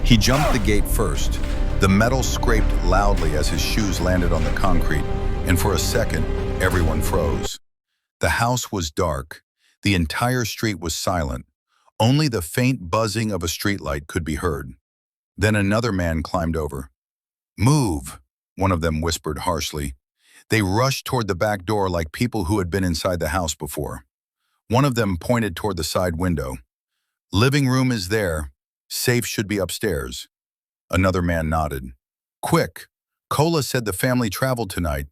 He jumped the gate first. The metal scraped loudly as his shoes landed on the concrete, and for a second, everyone froze. The house was dark. The entire street was silent. Only the faint buzzing of a streetlight could be heard. Then another man climbed over. "Move," one of them whispered harshly. They rushed toward the back door like people who had been inside the house before. One of them pointed toward the side window. "Living room is there. Safe should be upstairs." Another man nodded. "Quick, Cola said the family traveled tonight."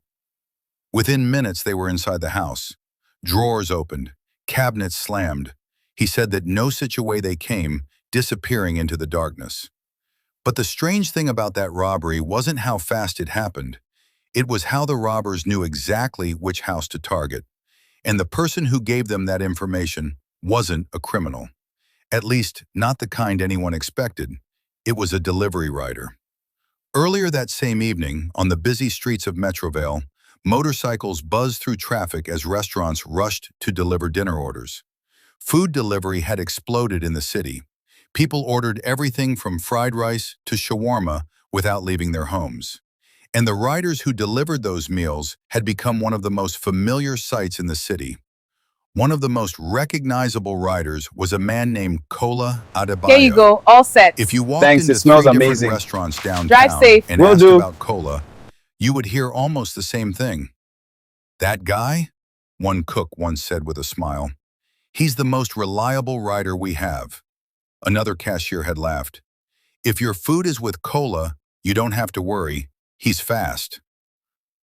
Within minutes, they were inside the house. Drawers opened, cabinets slammed. He said that no such a way they came, disappearing into the darkness. But the strange thing about that robbery wasn't how fast it happened. It was how the robbers knew exactly which house to target. And the person who gave them that information wasn't a criminal. At least, not the kind anyone expected. It was a delivery rider. Earlier that same evening, on the busy streets of Metrovale, motorcycles buzzed through traffic as restaurants rushed to deliver dinner orders. Food delivery had exploded in the city. People ordered everything from fried rice to shawarma without leaving their homes. And the riders who delivered those meals had become one of the most familiar sights in the city. One of the most recognizable riders was a man named Kola Adebayo. Here you go, all set. If you walked Thanks, into it smells 3 different amazing. restaurants downtown Drive safe. and Will asked do. about Kola, you would hear almost the same thing. "That guy?" one cook once said with a smile. "He's the most reliable rider we have." Another cashier had laughed. "If your food is with Kola, you don't have to worry. He's fast."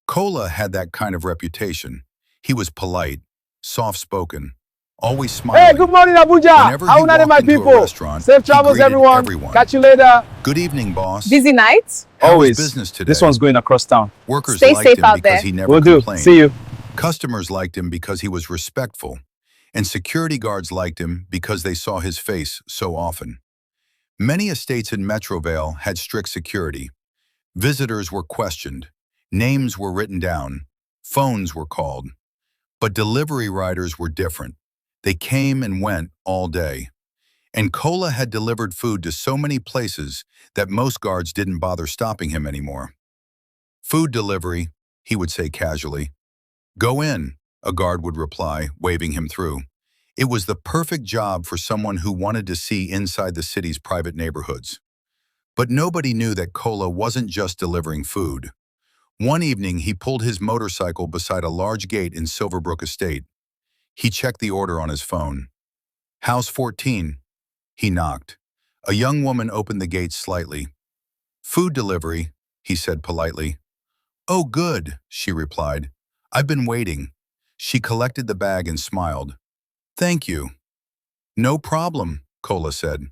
Kola had that kind of reputation. He was polite, soft-spoken, always smiling. Hey, good morning, Abuja. Whenever How he are my walked into a people? restaurant, Safe he travels, greeted everyone. everyone. Catch you later. "Good evening, boss. Busy night? How was Always. business today?" This one's going across town. Workers Stay liked safe him out because there. he never Will do. complained. See you. Customers liked him because he was respectful, and security guards liked him because they saw his face so often. Many estates in Metrovale had strict security. Visitors were questioned, names were written down, phones were called. But delivery riders were different. They came and went all day. And Kola had delivered food to so many places that most guards didn't bother stopping him anymore. "Food delivery," he would say casually. "Go in," a guard would reply, waving him through. It was the perfect job for someone who wanted to see inside the city's private neighborhoods. But nobody knew that Kola wasn't just delivering food. One evening, he pulled his motorcycle beside a large gate in Silverbrook Estate. He checked the order on his phone. "House 14. He knocked. A young woman opened the gate slightly. "Food delivery," he said politely. "Oh, good," she replied. "I've been waiting." She collected the bag and smiled. "Thank you." "No problem," Kola said.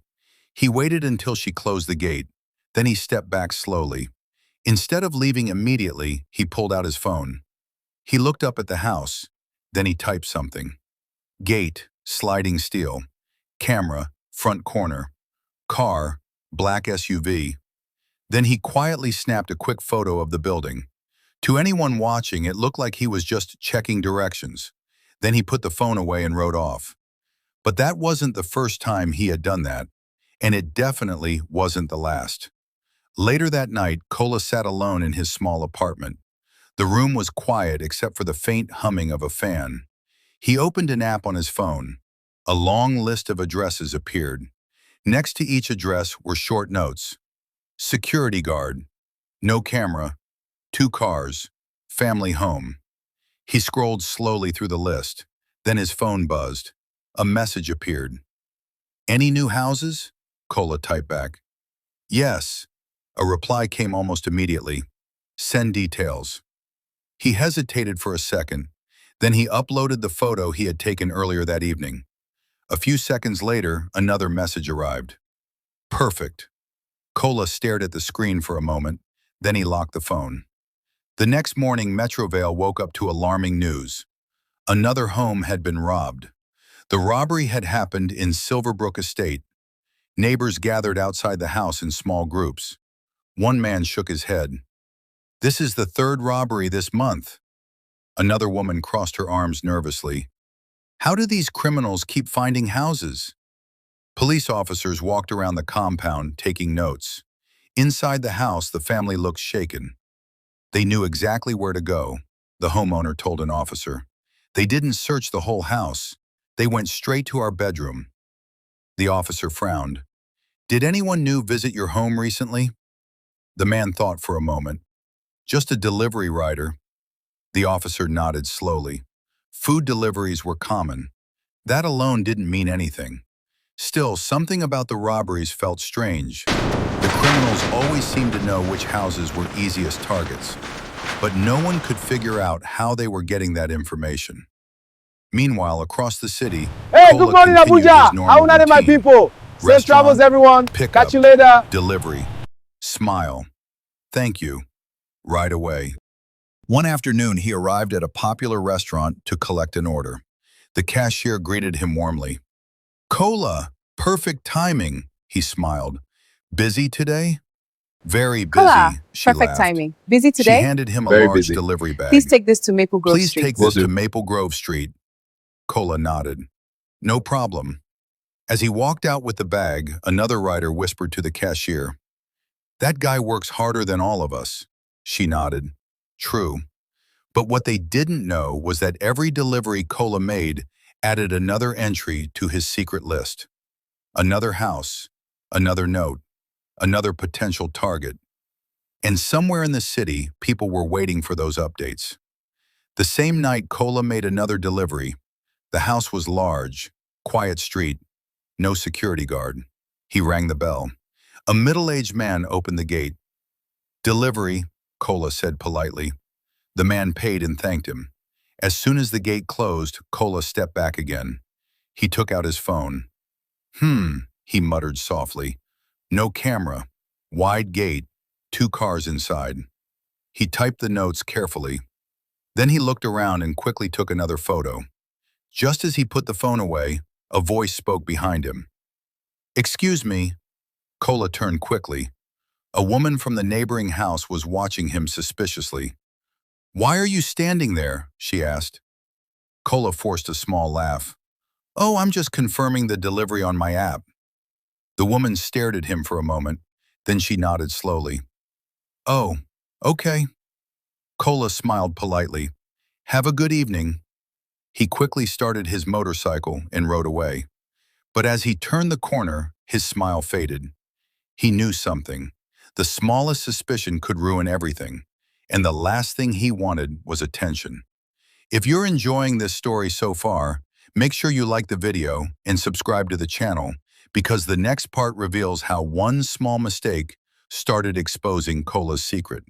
He waited until she closed the gate. Then he stepped back slowly. Instead of leaving immediately, he pulled out his phone. He looked up at the house. Then he typed something. Gate, sliding steel. Camera, front corner. Car, black SUV. Then he quietly snapped a quick photo of the building. To anyone watching, it looked like he was just checking directions. Then he put the phone away and wrote off. But that wasn't the first time he had done that, and it definitely wasn't the last. Later that night, Kola sat alone in his small apartment. The room was quiet except for the faint humming of a fan. He opened an app on his phone. A long list of addresses appeared. Next to each address were short notes. Security guard. No camera. 2 cars. Family home. He scrolled slowly through the list. Then his phone buzzed. A message appeared. "Any new houses?" Kola typed back. "Yes." A reply came almost immediately. "Send details." He hesitated for a second. Then he uploaded the photo he had taken earlier that evening. A few seconds later, another message arrived. "Perfect." Kola stared at the screen for a moment. Then he locked the phone. The next morning, Metrovale woke up to alarming news. Another home had been robbed. The robbery had happened in Silverbrook Estate. Neighbors gathered outside the house in small groups. One man shook his head. "This is the 3rd robbery this month." Another woman crossed her arms nervously. "How do these criminals keep finding houses?" Police officers walked around the compound, taking notes. Inside the house, the family looked shaken. They knew exactly where to go, the homeowner told an officer. They didn't search the whole house. They went straight to our bedroom. The officer frowned. Did anyone new visit your home recently? The man thought for a moment. Just a delivery rider. The officer nodded slowly. Food deliveries were common. That alone didn't mean anything. Still, something about the robberies felt strange. The criminals always seemed to know which houses were easiest targets, but no one could figure out how they were getting that information. Meanwhile, across the city, Hey, good Kola morning, continued his Abuja. normal How are my routine. people? Safe travels, Restaurant, everyone. pickup, Catch you later. delivery, smile. Thank you. Right away. One afternoon, he arrived at a popular restaurant to collect an order. The cashier greeted him warmly. Kola, perfect timing, he smiled. Busy today? Very Kola, busy, she perfect laughed. timing. Busy She today? handed him a Very large busy. delivery bag. Please take this to Maple Grove Please Street. take this to Maple Grove Street. Kola nodded. No problem. As he walked out with the bag, another rider whispered to the cashier. That guy works harder than all of us. She nodded. True. But what they didn't know was that every delivery Kola made added another entry to his secret list. Another house, another note, another potential target. And somewhere in the city, people were waiting for those updates. The same night Kola made another delivery. The house was large, quiet street, no security guard. He rang the bell. A middle-aged man opened the gate. Delivery, Kola said politely. The man paid and thanked him. As soon as the gate closed, Kola stepped back again. He took out his phone. He muttered softly. No camera, wide gate, 2 cars inside. He typed the notes carefully. Then he looked around and quickly took another photo. Just as he put the phone away, a voice spoke behind him. Excuse me. Kola turned quickly. A woman from the neighboring house was watching him suspiciously. Why are you standing there? She asked. Kola forced a small laugh. Oh, I'm just confirming the delivery on my app. The woman stared at him for a moment, then she nodded slowly. Oh, okay. Kola smiled politely. Have a good evening. He quickly started his motorcycle and rode away. But as he turned the corner, his smile faded. He knew something. The smallest suspicion could ruin everything, and the last thing he wanted was attention. If you're enjoying this story so far, make sure you like the video and subscribe to the channel, because the next part reveals how one small mistake started exposing Kola's secret.